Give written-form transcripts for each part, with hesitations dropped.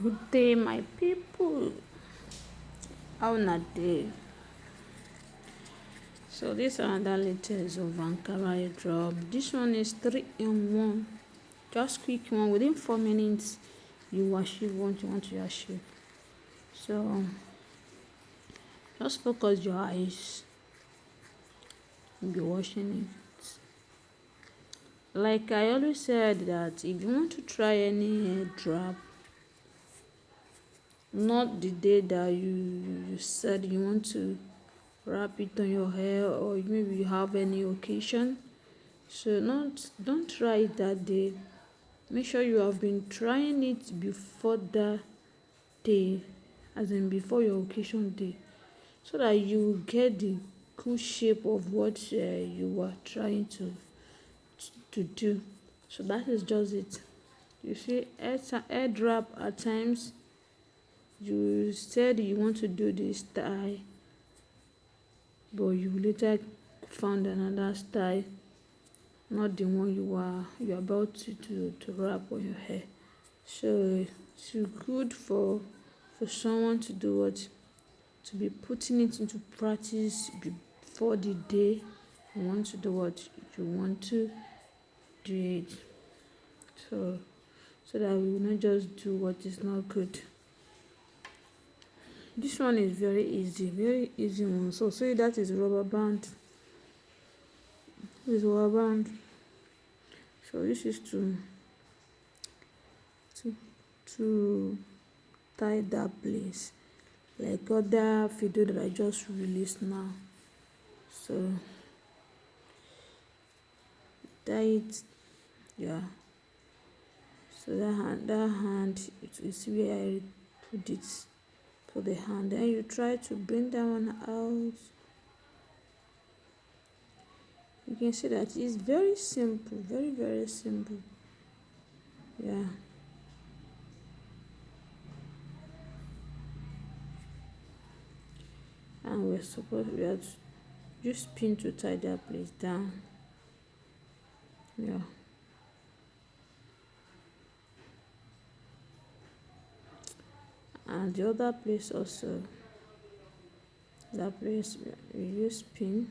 Good day, my people. How na day? So this another latest of Ankara drop. This one is 3 in 1. Just quick one. Within 4 minutes, you achieve what you want to achieve. So just focus your eyes. You'll be watching it. Like I always said that if you want to try any hair drop, not the day that you said you want to wrap it on your hair, or maybe you have any occasion, so don't try it that day. Make sure you have been trying it before that day, as in before your occasion day, so that you get the cool shape of what you are trying to do. So that is just it. You see, hair drop at times you said you want to do this style, but you later found another style, not the one you're about to wrap on your hair. So it's good for someone to do what, to be putting it into practice before the day you want to do what you want to do it. So that we will not just do what is not good. This one is very easy one. So say that is rubber band. This is rubber band. So this is to tie that place, like other video that I just released now. So tie it, yeah. So that hand, you see where I put it for the hand. Then you try to bring that one out. You can see that it's very simple, very simple. Yeah. And we have to use pin to tie that place down. Yeah. And the other place also, that place we use pin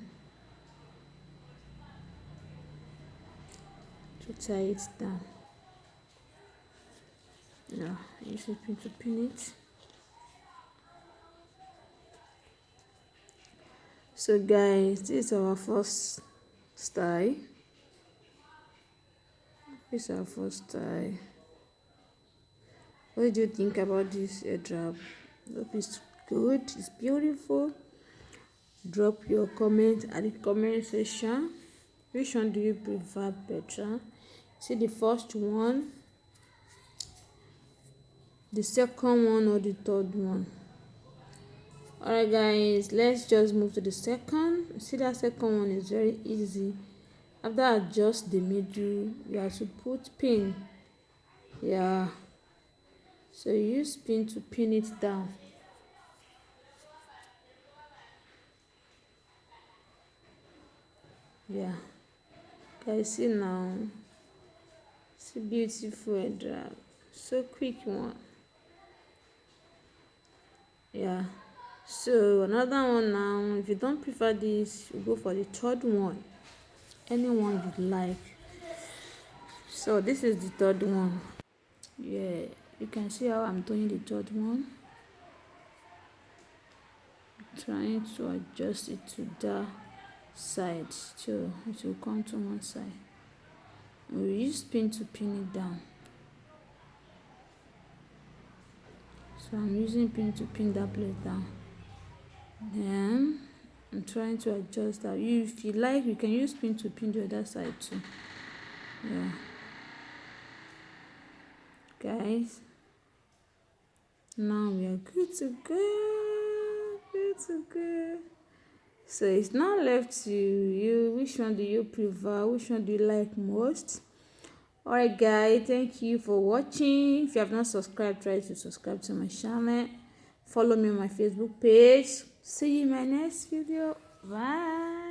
to tie it down. Yeah, use a pin to pin it. So guys, this is our first style. This is our first style. What do you think about this airdrop? Hope it's good, it's beautiful. Drop your comment at the comment section. Which one do you prefer better? See the first one, the second one, or the third one? Alright guys, let's just move to the second. See, that second one is very easy. After adjust the middle, you have to put pin. Yeah, so you use pin to pin it down. Yeah, guys, see now, see, beautiful drag, so quick one. Yeah, so another one now. If you don't prefer this, you go for the third one, anyone you like. So this is the third one. Yeah, you can see how I'm doing the third one, trying to adjust it to that side, so it will come to one side. We use pin to pin it down. So I'm using pin to pin that place down. Then I'm trying to adjust that. If you like, you can use pin to pin the other side too. Yeah, guys, now we are good to go. Good to go. So it's now left to you. Which one do you prefer? Which one do you like most? Alright guys, thank you for watching. If you have not subscribed, try to subscribe to my channel. Follow me on my Facebook page. See you in my next video. Bye.